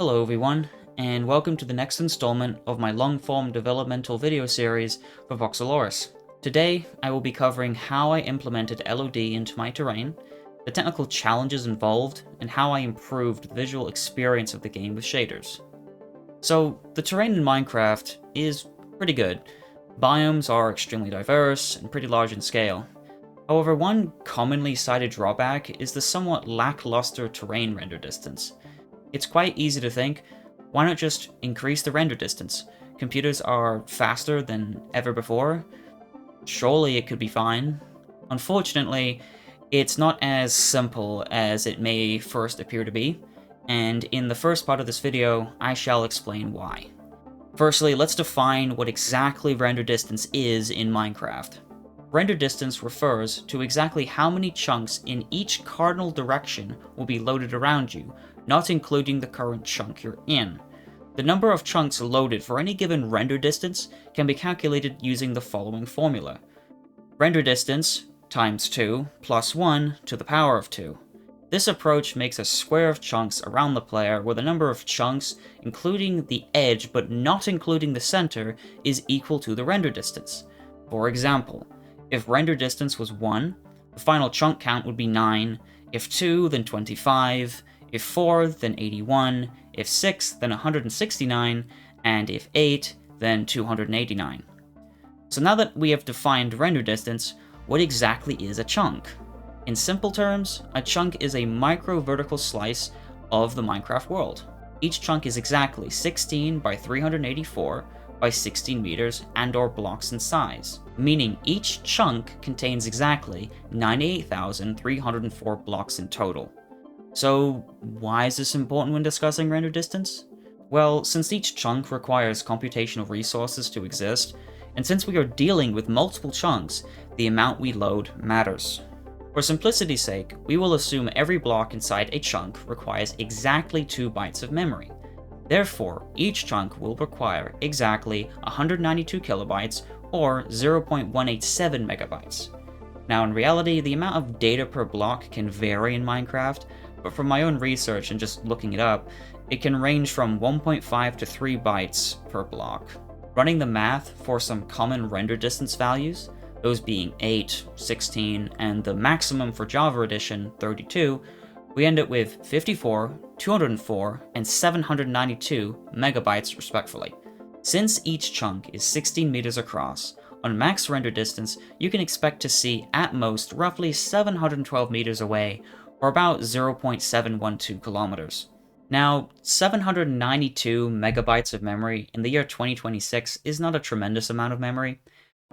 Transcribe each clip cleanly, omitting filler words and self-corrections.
Hello everyone, and welcome to the next installment of my long-form developmental video series for Voxel. Today, I will be covering how I implemented LOD into my terrain, the technical challenges involved, and how I improved the visual experience of the game with shaders. So, the terrain in Minecraft is pretty good. Biomes are extremely diverse and pretty large in scale. However, one commonly cited drawback is the somewhat lackluster terrain render distance. It's quite easy to think, why not just increase the render distance? Computers are faster than ever before. Surely it could be fine. Unfortunately, it's not as simple as it may first appear to be, and in the first part of this video, I shall explain why. Firstly, let's define what exactly render distance is in Minecraft. Render distance refers to exactly how many chunks in each cardinal direction will be loaded around you, not including the current chunk you're in. The number of chunks loaded for any given render distance can be calculated using the following formula. Render distance times 2 plus 1 to the power of 2. This approach makes a square of chunks around the player where the number of chunks, including the edge but not including the center, is equal to the render distance. For example, if render distance was 1, the final chunk count would be 9, if 2, then 25, if 4, then 81, if 6, then 169, and if 8, then 289. So now that we have defined render distance, what exactly is a chunk? In simple terms, a chunk is a micro-vertical slice of the Minecraft world. Each chunk is exactly 16 by 384 by 16 meters and/or blocks in size, meaning each chunk contains exactly 98,304 blocks in total. So why is this important when discussing render distance? Well, since each chunk requires computational resources to exist, and since we are dealing with multiple chunks, the amount we load matters. For simplicity's sake, we will assume every block inside a chunk requires exactly 2 bytes of memory. Therefore, each chunk will require exactly 192 kilobytes or 0.187 megabytes. Now in reality, the amount of data per block can vary in Minecraft, but from my own research and just looking it up, it can range from 1.5 to 3 bytes per block. Running the math for some common render distance values, those being 8, 16, and the maximum for Java Edition, 32, we end up with 54, 204, and 792 megabytes respectively. Since each chunk is 16 meters across, on max render distance, you can expect to see at most roughly 712 meters away, or about 0.712 kilometers. Now, 792 megabytes of memory in the year 2026 is not a tremendous amount of memory.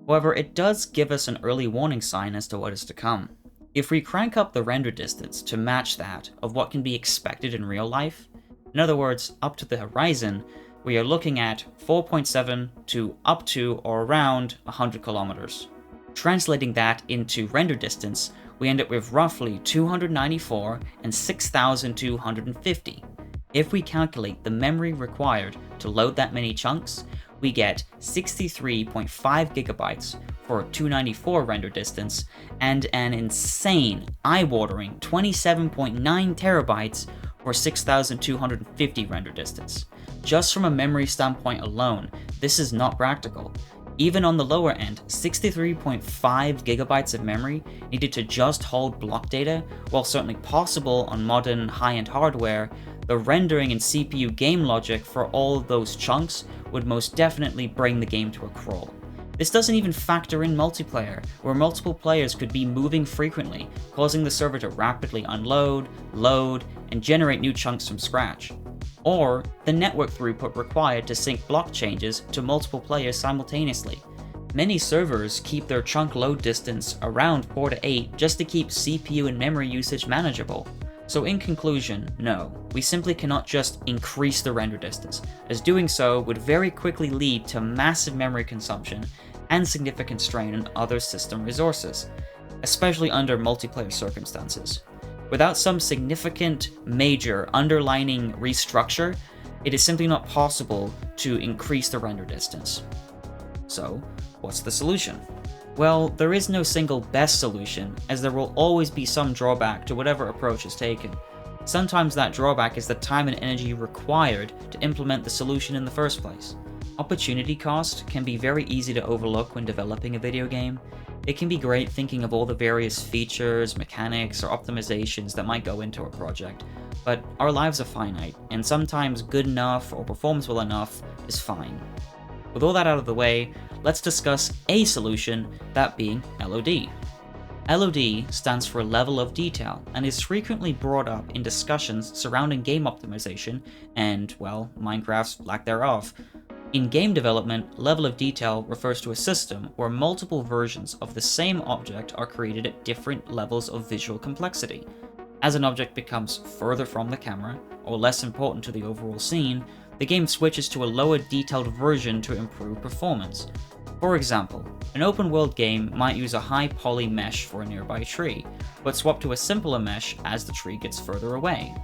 However, it does give us an early warning sign as to what is to come. If we crank up the render distance to match that of what can be expected in real life, in other words, up to the horizon, we are looking at 4.7 to up to or around 100 kilometers. Translating that into render distance, we end up with roughly 294 and 6,250. If we calculate the memory required to load that many chunks, we get 63.5 gigabytes for a 294 render distance, and an insane, eye-watering 27.9 terabytes for 6,250 render distance. Just from a memory standpoint alone, this is not practical. Even on the lower end, 63.5 gigabytes of memory needed to just hold block data, while certainly possible on modern high-end hardware, the rendering and CPU game logic for all of those chunks would most definitely bring the game to a crawl. This doesn't even factor in multiplayer, where multiple players could be moving frequently, causing the server to rapidly unload, load, and generate new chunks from scratch. Or the network throughput required to sync block changes to multiple players simultaneously. Many servers keep their chunk load distance around 4 to 8 just to keep CPU and memory usage manageable. So in conclusion, no, we simply cannot just increase the render distance, as doing so would very quickly lead to massive memory consumption and significant strain on other system resources, especially under multiplayer circumstances. Without some significant, major, underlining restructure, it is simply not possible to increase the render distance. So, what's the solution? Well, there is no single best solution, as there will always be some drawback to whatever approach is taken. Sometimes that drawback is the time and energy required to implement the solution in the first place. Opportunity cost can be very easy to overlook when developing a video game. It can be great thinking of all the various features, mechanics, or optimizations that might go into a project, but our lives are finite, and sometimes good enough or performs well enough is fine. With all that out of the way, let's discuss a solution, that being LOD. LOD stands for level of detail and is frequently brought up in discussions surrounding game optimization and, well, Minecraft's lack thereof. In game development, level of detail refers to a system where multiple versions of the same object are created at different levels of visual complexity. As an object becomes further from the camera, or less important to the overall scene, the game switches to a lower detailed version to improve performance. For example, an open world game might use a high poly mesh for a nearby tree, but swap to a simpler mesh as the tree gets further away.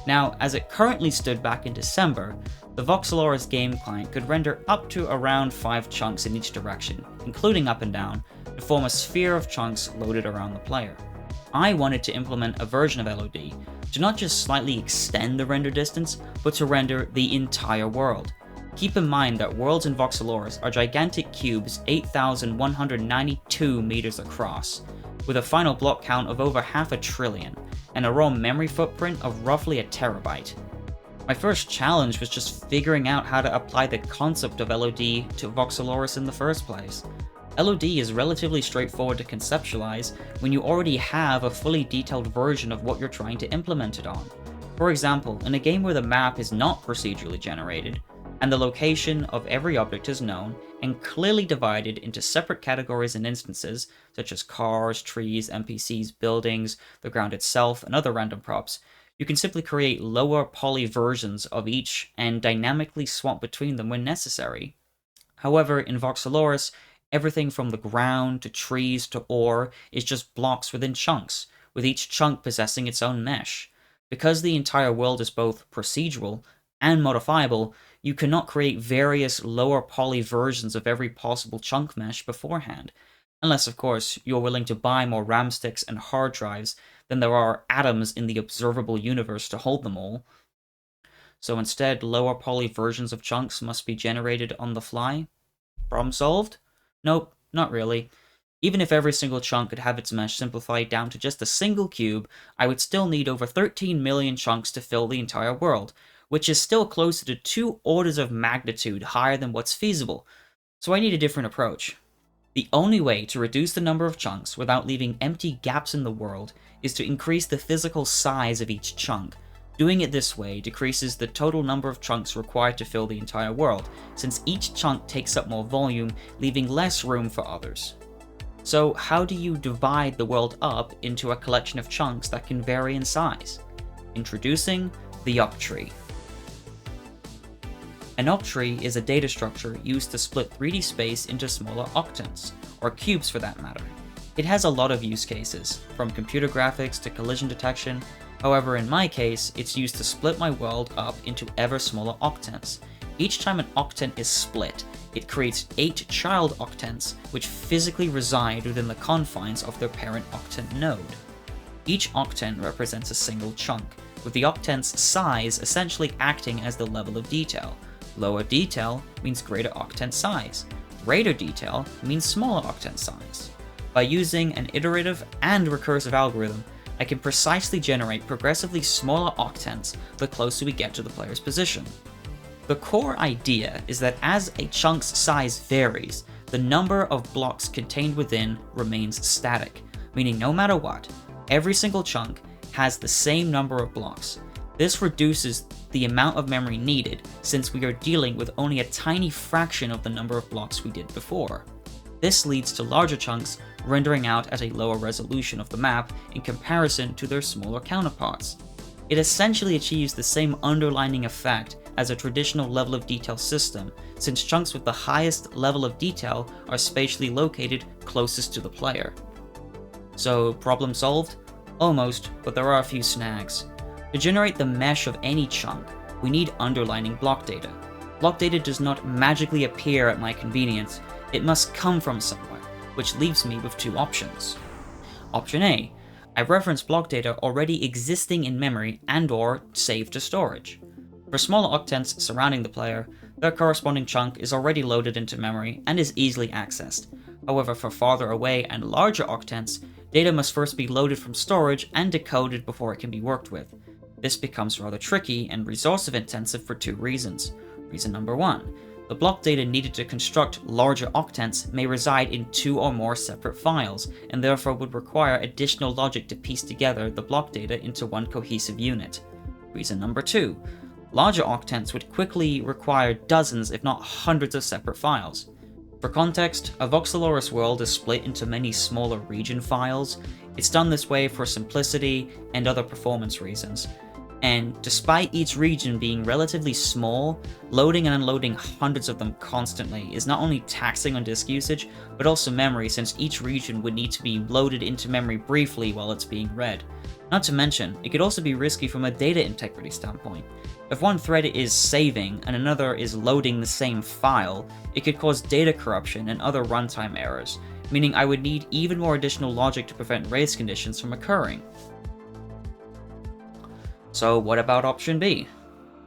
Now, as it currently stood back in December, the Voxel game client could render up to around 5 chunks in each direction, including up and down, to form a sphere of chunks loaded around the player. I wanted to implement a version of LOD to not just slightly extend the render distance, but to render the entire world. Keep in mind that worlds in Voxel are gigantic cubes 8,192 meters across, with a final block count of over 500 billion, and a raw memory footprint of roughly a terabyte. My first challenge was just figuring out how to apply the concept of LOD to Voxel in the first place. LOD is relatively straightforward to conceptualize when you already have a fully detailed version of what you're trying to implement it on. For example, in a game where the map is not procedurally generated, and the location of every object is known and clearly divided into separate categories and instances, such as cars, trees, NPCs, buildings, the ground itself, and other random props, you can simply create lower poly versions of each and dynamically swap between them when necessary. However, in Voxel, everything from the ground to trees to ore is just blocks within chunks, with each chunk possessing its own mesh. Because the entire world is both procedural and modifiable, you cannot create various lower poly versions of every possible chunk mesh beforehand, unless of course you're willing to buy more RAM sticks and hard drives than there are atoms in the observable universe to hold them all. So instead, lower poly versions of chunks must be generated on the fly? Problem solved? Nope, not really. Even if every single chunk could have its mesh simplified down to just a single cube, I would still need over 13 million chunks to fill the entire world, which is still closer to 2 orders of magnitude higher than what's feasible, so I need a different approach. The only way to reduce the number of chunks without leaving empty gaps in the world is to increase the physical size of each chunk. Doing it this way decreases the total number of chunks required to fill the entire world, since each chunk takes up more volume, leaving less room for others. So how do you divide the world up into a collection of chunks that can vary in size? Introducing the Octree. An octree is a data structure used to split 3D space into smaller octants, or cubes for that matter. It has a lot of use cases, from computer graphics to collision detection. However, in my case, it's used to split my world up into ever smaller octants. Each time an octant is split, it creates 8 child octants, which physically reside within the confines of their parent octant node. Each octant represents a single chunk, with the octant's size essentially acting as the level of detail. Lower detail means greater octant size. Greater detail means smaller octant size. By using an iterative and recursive algorithm, I can precisely generate progressively smaller octants the closer we get to the player's position. The core idea is that as a chunk's size varies, the number of blocks contained within remains static, meaning no matter what, every single chunk has the same number of blocks. This reduces the amount of memory needed, since we are dealing with only a tiny fraction of the number of blocks we did before. This leads to larger chunks rendering out at a lower resolution of the map in comparison to their smaller counterparts. It essentially achieves the same underlining effect as a traditional level of detail system, since chunks with the highest level of detail are spatially located closest to the player. So, problem solved? Almost, but there are a few snags. To generate the mesh of any chunk, we need underlining block data. Block data does not magically appear at my convenience, it must come from somewhere, which leaves me with 2 options. Option A, I reference block data already existing in memory and/or saved to storage. For smaller octants surrounding the player, their corresponding chunk is already loaded into memory and is easily accessed. However, for farther away and larger octants, data must first be loaded from storage and decoded before it can be worked with. This becomes rather tricky and resource intensive for two reasons. Reason number one, the block data needed to construct larger octants may reside in two or more separate files, and therefore would require additional logic to piece together the block data into one cohesive unit. Reason number two, larger octants would quickly require dozens if not hundreds of separate files. For context, a Voxeloris world is split into many smaller region files. It's done this way for simplicity and other performance reasons. And despite each region being relatively small, loading and unloading hundreds of them constantly is not only taxing on disk usage, but also memory, since each region would need to be loaded into memory briefly while it's being read. Not to mention, it could also be risky from a data integrity standpoint. If one thread is saving and another is loading the same file, it could cause data corruption and other runtime errors, meaning I would need even more additional logic to prevent race conditions from occurring. So what about option B?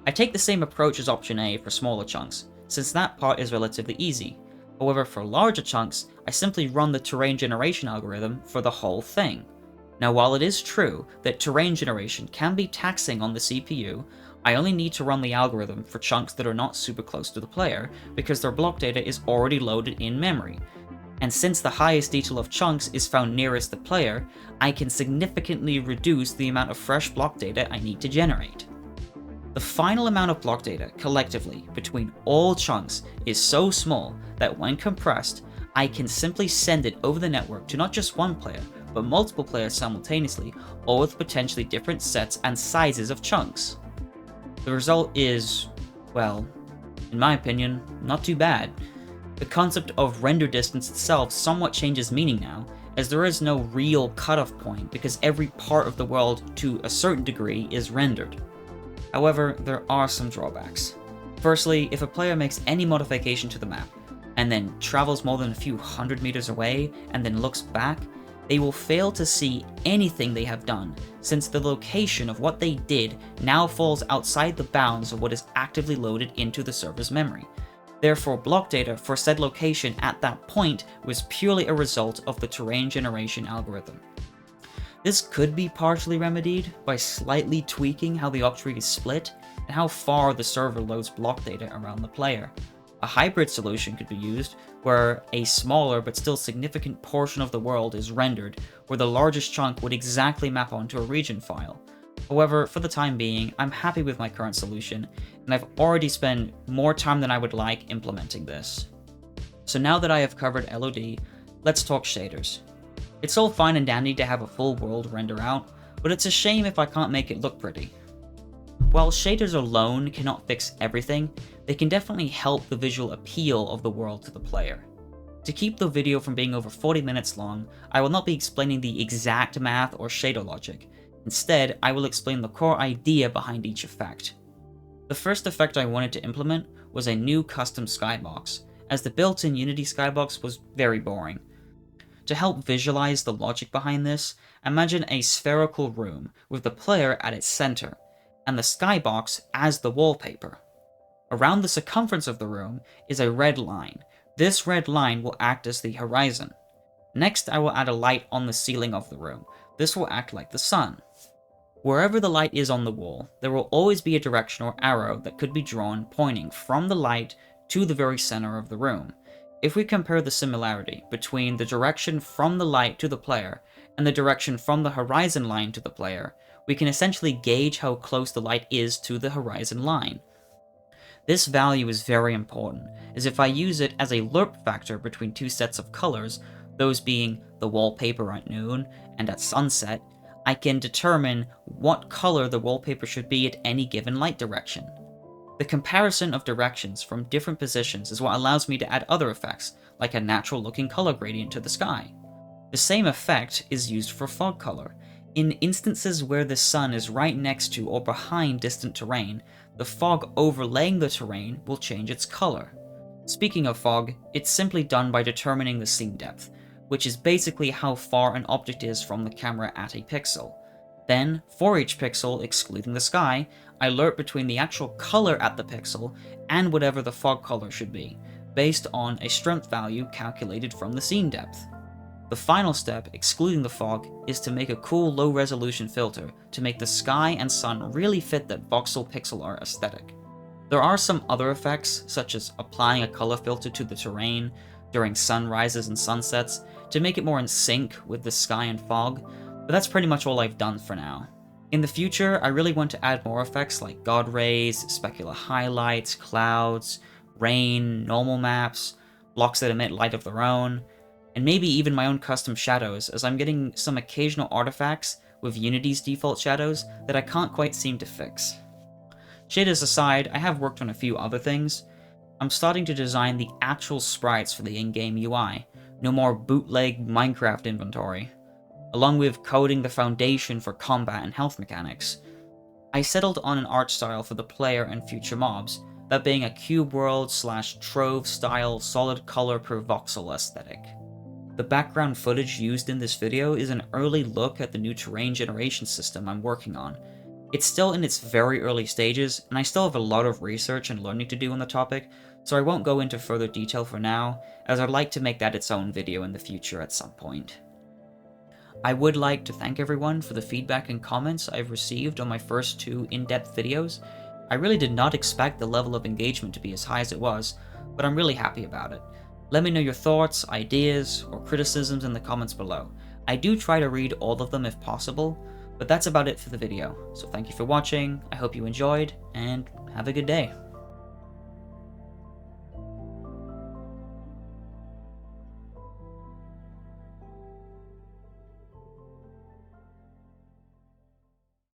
I take the same approach as option A for smaller chunks, since that part is relatively easy. However, for larger chunks, I simply run the terrain generation algorithm for the whole thing. Now, while it is true that terrain generation can be taxing on the CPU, I only need to run the algorithm for chunks that are not super close to the player, because their block data is already loaded in memory. And since the highest detail of chunks is found nearest the player, I can significantly reduce the amount of fresh block data I need to generate. The final amount of block data collectively between all chunks is so small that when compressed, I can simply send it over the network to not just one player, but multiple players simultaneously, all with potentially different sets and sizes of chunks. The result is, well, in my opinion, not too bad. The concept of render distance itself somewhat changes meaning now, as there is no real cutoff point because every part of the world to a certain degree is rendered. However, there are some drawbacks. Firstly, if a player makes any modification to the map, and then travels more than a few hundred meters away and then looks back, they will fail to see anything they have done, since the location of what they did now falls outside the bounds of what is actively loaded into the server's memory. Therefore, block data for said location at that point was purely a result of the terrain generation algorithm. This could be partially remedied by slightly tweaking how the Octree is split and how far the server loads block data around the player. A hybrid solution could be used, where a smaller but still significant portion of the world is rendered, where the largest chunk would exactly map onto a region file. However, for the time being, I'm happy with my current solution, and I've already spent more time than I would like implementing this. So now that I have covered LOD, let's talk shaders. It's all fine and dandy to have a full world render out, but it's a shame if I can't make it look pretty. While shaders alone cannot fix everything, they can definitely help the visual appeal of the world to the player. To keep the video from being over 40 minutes long, I will not be explaining the exact math or shader logic. Instead, I will explain the core idea behind each effect. The first effect I wanted to implement was a new custom skybox, as the built-in Unity skybox was very boring. To help visualize the logic behind this, imagine a spherical room with the player at its center, and the skybox as the wallpaper. Around the circumference of the room is a red line. This red line will act as the horizon. Next, I will add a light on the ceiling of the room. This will act like the sun. Wherever the light is on the wall, there will always be a direction or arrow that could be drawn pointing from the light to the very center of the room. If we compare the similarity between the direction from the light to the player and the direction from the horizon line to the player, we can essentially gauge how close the light is to the horizon line. This value is very important, as if I use it as a lerp factor between two sets of colors, those being the wallpaper at noon and at sunset, I can determine what color the wallpaper should be at any given light direction. The comparison of directions from different positions is what allows me to add other effects, like a natural looking color gradient to the sky. The same effect is used for fog color. In instances where the sun is right next to or behind distant terrain, the fog overlaying the terrain will change its color. Speaking of fog, it's simply done by determining the scene depth. which is basically how far an object is from the camera at a pixel. Then, for each pixel, excluding the sky, I lerp between the actual color at the pixel and whatever the fog color should be, based on a strength value calculated from the scene depth. The final step, excluding the fog, is to make a cool low-resolution filter to make the sky and sun really fit that voxel pixel art aesthetic. There are some other effects, such as applying a color filter to the terrain during sunrises and sunsets to make it more in sync with the sky and fog, but that's pretty much all I've done for now. In the future, I really want to add more effects like God rays, specular highlights, clouds, rain, normal maps, blocks that emit light of their own, and maybe even my own custom shadows, as I'm getting some occasional artifacts with Unity's default shadows that I can't quite seem to fix. Shaders aside, I have worked on a few other things. I'm starting to design the actual sprites for the in-game UI, no more bootleg Minecraft inventory, along with coding the foundation for combat and health mechanics. I settled on an art style for the player and future mobs, that being a cube world / trove style solid color per voxel aesthetic. The background footage used in this video is an early look at the new terrain generation system I'm working on. It's still in its very early stages, and I still have a lot of research and learning to do on the topic, so I won't go into further detail for now, as I'd like to make that its own video in the future at some point. I would like to thank everyone for the feedback and comments I've received on my first 2 in-depth videos. I really did not expect the level of engagement to be as high as it was, but I'm really happy about it. Let me know your thoughts, ideas, or criticisms in the comments below. I do try to read all of them if possible, but that's about it for the video. So thank you for watching, I hope you enjoyed, and have a good day.